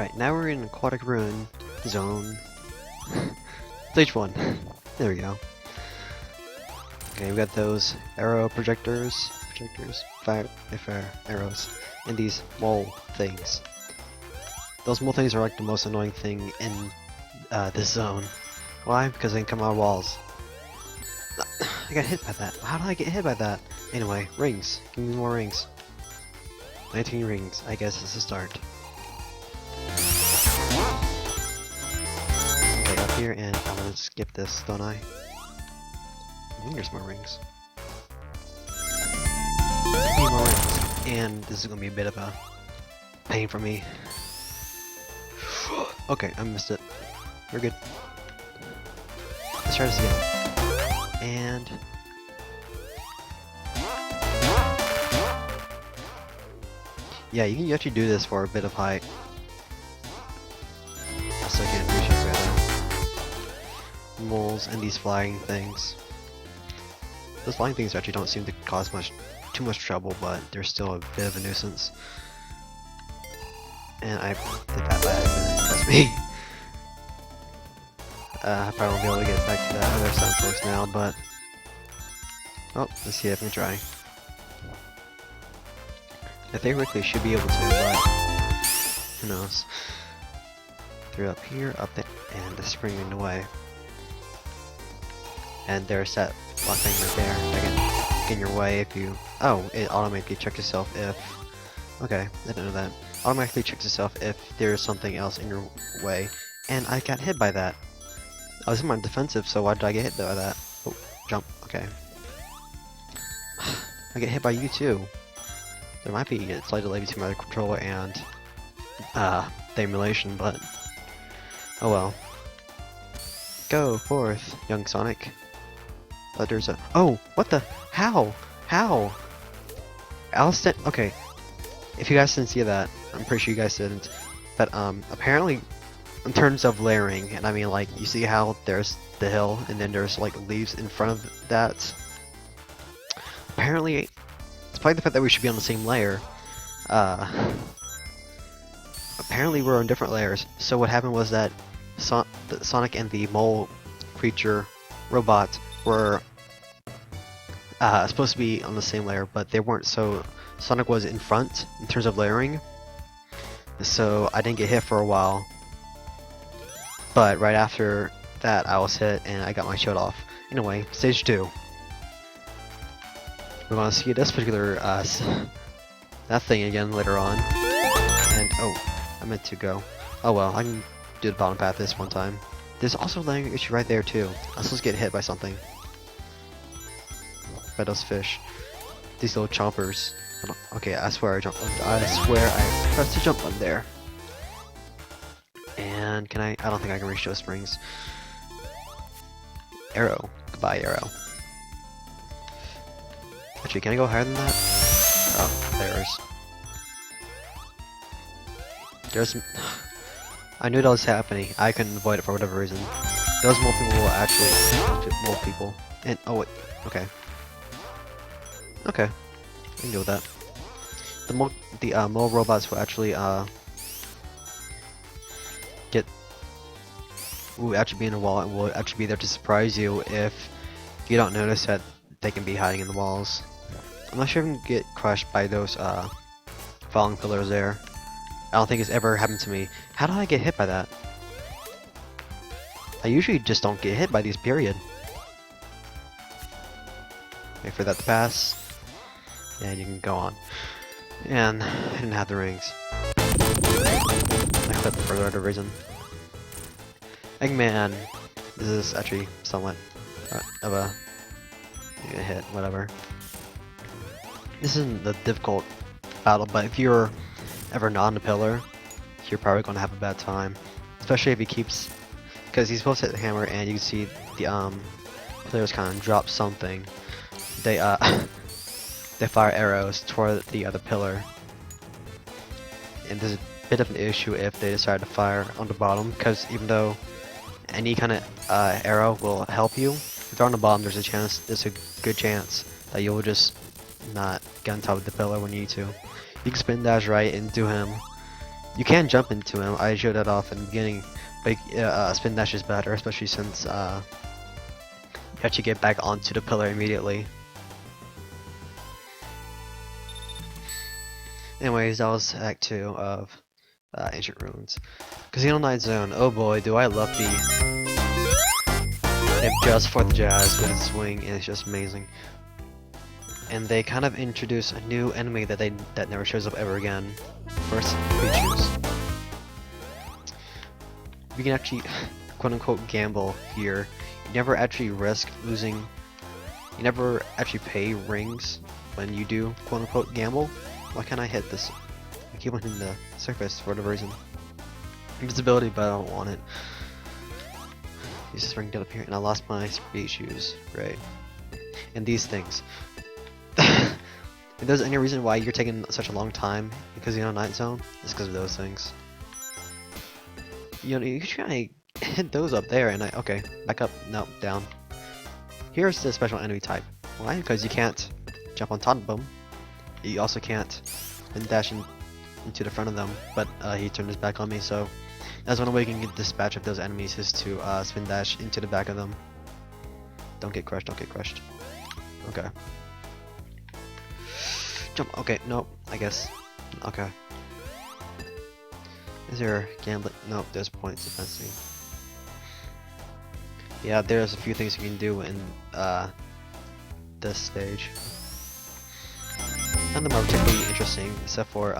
Alright, now we're in Aquatic Ruin zone. Stage 1. There we go. Okay, we got those arrow projectors, fire arrows, and these mole things. Those mole things are like the most annoying thing in this zone. Why? Because they can come out of walls. I got hit by that. How did I get hit by that? Anyway, rings. Give me more rings. 19 rings, I guess is the start. Okay, up here, and I'm gonna skip this, don't I? There's more rings. I need more rings. And this is gonna be a bit of a pain for me. Okay, I missed it. We're good. Let's try this again. And yeah, you can actually do this for a bit of height. I still can't reach up right now. Moles and these flying things. Those flying things actually don't seem to cause too much trouble, but they're still a bit of a nuisance. And I did that by accident. That's me. I probably won't be able to get back to that other signpost now, but oh, let's see if I can try. I theoretically should be able to, but who knows? Through up here, up there, and the spring in the way. And there's that block thing right there that can get in your way if you... Oh, it automatically checks itself if... Okay, I didn't know that. Automatically checks itself if there's something else in your way. And I got hit by that. I was in my defensive, so why did I get hit by that? Oh, jump, okay. I get hit by you too. There might be a slight delay between my controller and the emulation, but oh well. Go forth, young Sonic. But there's a... Oh, what the... How? How? Alice okay. If you guys didn't see that, I'm pretty sure you guys didn't. But apparently, in terms of layering, and I mean like, you see how there's the hill, and then there's like leaves in front of that? Apparently, despite the fact that we should be on the same layer, apparently we're on different layers. So what happened was that Sonic and the mole creature robot were supposed to be on the same layer, but they weren't, so Sonic was in front in terms of layering. So I didn't get hit for a while. But right after that I was hit and I got my shield off. Anyway, stage 2. We're gonna see this particular that thing again later on. And oh, I meant to go. Oh well, I can do the bottom path this one time. There's also a layering issue right there too. I'm supposed to get hit by something. By those fish. These little chompers. Okay, I swear I jumped. I swear I pressed the jump button there. And can I don't think I can reach those springs. Arrow. Goodbye, arrow. Actually, can I go higher than that? Oh, there's... I knew that was happening. I couldn't avoid it for whatever reason. Those mole people will actually... Mole people. And... Oh, wait. Okay. Okay. I can deal with that. The mole robots will actually, will actually be in the wall and will actually be there to surprise you if you don't notice that they can be hiding in the walls. I'm not sure if I can get crushed by those falling pillars there. I don't think it's ever happened to me. How did I get hit by that? I usually just don't get hit by these, period. Wait for that to pass. And you can go on. And I didn't have the rings. I clipped for whatever reason. Eggman! This is actually somewhat of a hit, whatever. This isn't the difficult battle, but if you're ever not on the pillar, you're probably going to have a bad time. Especially if he keeps... Because he's supposed to hit the hammer, and you can see the players kind of drop something. They they fire arrows toward the other pillar. And there's a bit of an issue if they decide to fire on the bottom, because even though any kind of arrow will help you, if they're on the bottom, there's a good chance that you'll just not get on top of the pillar when you need to. You can spin dash right into him, You can jump into him. I showed that off in the beginning, but spin dash is better, especially since you actually get back onto the pillar immediately. Anyways, that was Act 2 of Ancient Ruins. Casino Night Zone. Oh boy, do I love the hip just for the jazz with its swing, and it's just amazing. And they kind of introduce a new enemy that never shows up ever again. First, creatures. You can actually, quote unquote, gamble here. You never actually risk losing. You never actually pay rings when you do, quote unquote, gamble. Why can't I hit this? I keep on hitting the surface for whatever reason. Invisibility, but I don't want it. Use this ring to get up here, and I lost my speed shoes. Great. And these things. If there's any reason why you're taking such a long time because you're on Night Zone, it's because of those things. You know, you can try to hit those up there, and okay, back up, no, down. Here's the special enemy type. Why? Because you can't jump on top of them. You also can't dash into the front of them, but he turned his back on me, so that's one way you can get dispatch of those enemies is to spin dash into the back of them. Don't get crushed, don't get crushed. Okay. Jump, okay, no, I guess. Okay. Is there gambling? Nope, there's points defensing. Yeah, there's a few things you can do in this stage. None of them are particularly interesting, except for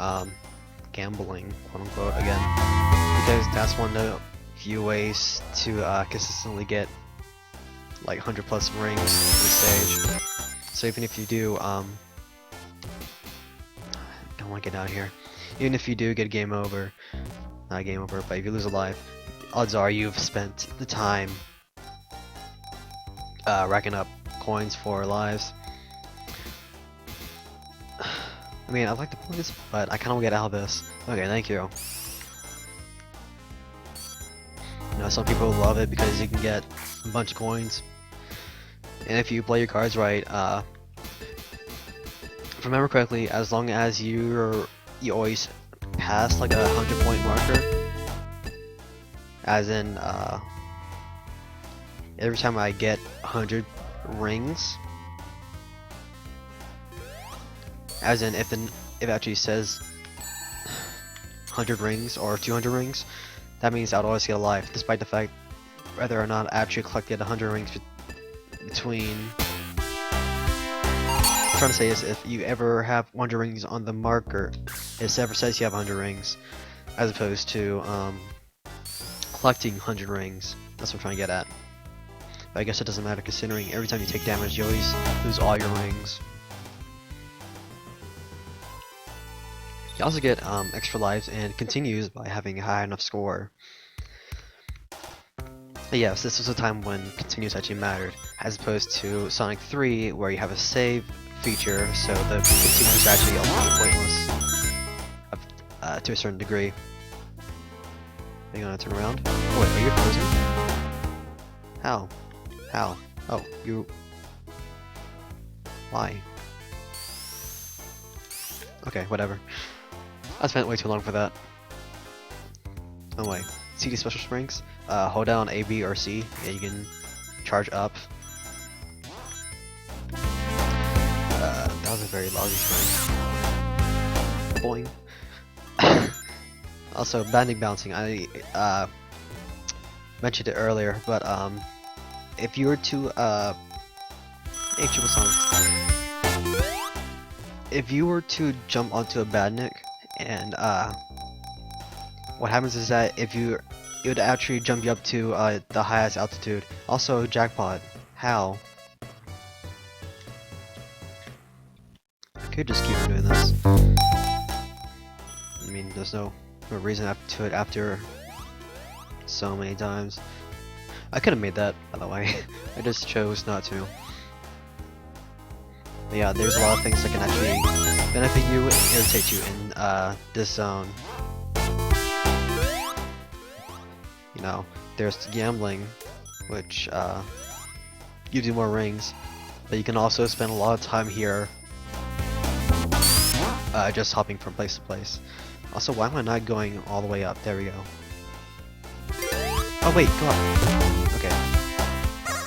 gambling, quote unquote, again. Because that's one of the few ways to consistently get like 100 plus rings in the stage. So even if you do, don't want to get out of here. Even if you do get game over, not game over, but if you lose a life, odds are you've spent the time racking up coins for lives. I mean, I like the points, but I kind of want to get out of this. Okay, thank you. You know, some people love it because you can get a bunch of coins. And if you play your cards right, if I remember correctly, as long as you always pass like a 100-point marker, as in every time I get 100 rings, as in if it actually says 100 rings or 200 rings, that means I'd always get a life, despite the fact whether or not I actually collected 100 rings between. What I'm trying to say is, if you ever have 100 rings on the marker, it ever says you have 100 rings, as opposed to collecting 100 rings. That's what I'm trying to get at. But I guess it doesn't matter, considering every time you take damage, you always lose all your rings. You also get extra lives and continues by having a high enough score. But yes, this was a time when continues actually mattered, as opposed to Sonic 3, where you have a save feature, so the continues actually a lot pointless to a certain degree. Are you gonna turn around? Oh wait, are you frozen? How? How? Oh, you... Why? Okay, whatever. I spent way too long for that. Oh wait, see these special springs? Hold down A, B, or C, and you can charge up. That was a very lousy spring. Boing. Also, banding bouncing, I mentioned it earlier, but if you were to if you were to jump onto a badnik, and what happens is that it would actually jump you up to the highest altitude. Also, jackpot. How? I could just keep doing this. I mean, there's no reason to it after so many times. I could have made that, by the way. I just chose not to. But yeah, there's a lot of things that can actually benefit you and irritate you in this zone. You know, there's gambling, which gives you more rings, but you can also spend a lot of time here just hopping from place to place. Also, why am I not going all the way up? There we go. Oh wait, go up. Okay.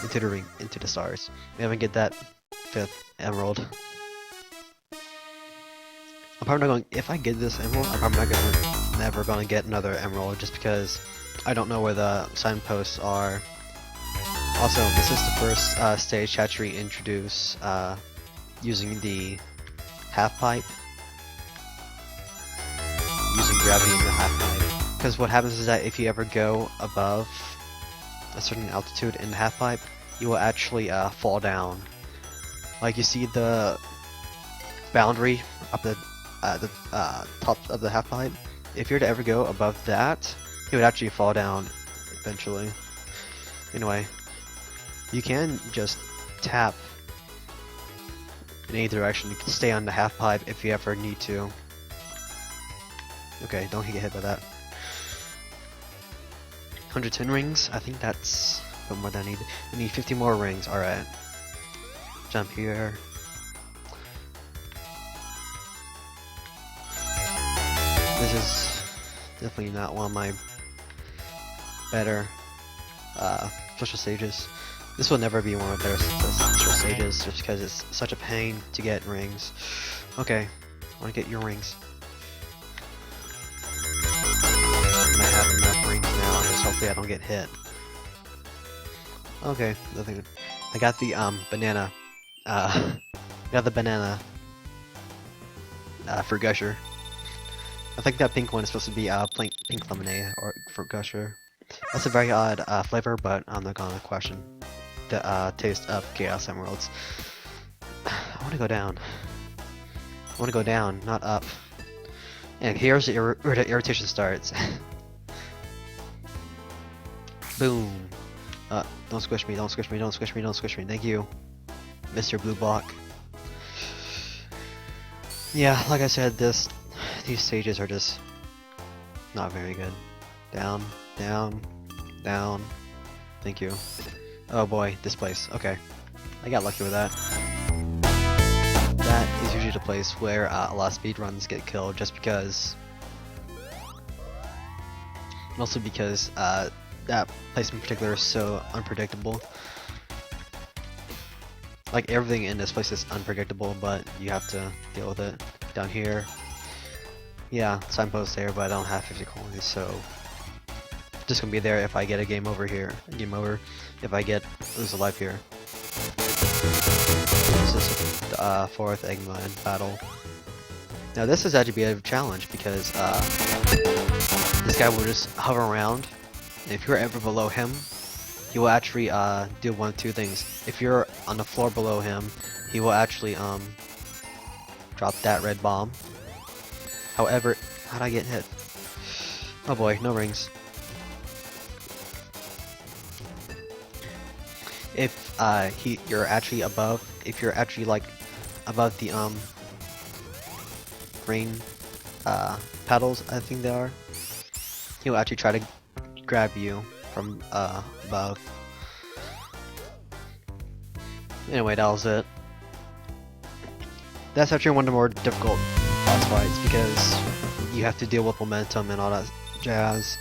Into the ring, into the stars. We haven't get that 5th emerald. I'm probably not going. If I get this emerald, I'm probably never gonna get another emerald just because I don't know where the signposts are. Also, this is the first stage to actually introduce using the half pipe, using gravity in the half pipe. Because what happens is that if you ever go above a certain altitude in the half pipe, you will actually fall down. Like you see the boundary up the top of the half pipe. If you were to ever go above that, you would actually fall down eventually. Anyway, you can just tap in any direction. You can stay on the half pipe if you ever need to. Okay, don't get hit by that. 110 rings? I think that's about more than I need. I need 50 more rings. Alright. Jump here. This is definitely not one of my better special stages. This will never be one of their special stages just because it's such a pain to get rings. Okay, I want to get your rings. I might have enough rings now, just hopefully I don't get hit. Okay, nothing. I got the banana. Got the banana for Gusher. I think that pink one is supposed to be pink lemonade or fruit gusher. That's a very odd flavor, but I'm not gonna question the taste of Chaos Emeralds. I want to go down. I want to go down, not up. And here's where the irritation starts. Boom. Don't squish me, don't squish me, don't squish me, don't squish me. Thank you, Mr. Blue Block. Yeah, like I said, these stages are just not very good. Down, down, down. Thank you. Oh boy, this place. Okay. I got lucky with that. That is usually the place where a lot of speedruns get killed just because... Mostly because that place in particular is so unpredictable. Like everything in this place is unpredictable, but you have to deal with it. Down here. Yeah, signpost there, but I don't have 50 coins, so just gonna be there if I get a game over here. Game over if I lose a life here. This is the 4th Eggman battle. Now this is actually be a challenge because this guy will just hover around, and if you're ever below him, he will actually do one of two things. If you're on the floor below him, he will actually drop that red bomb. However, how'd I get hit? Oh boy, no rings. If you're actually above, if you're actually like above the green petals, I think they are, he will actually try to grab you from above. Anyway, that was it. That's actually one of the more difficult boss fights because you have to deal with momentum and all that jazz.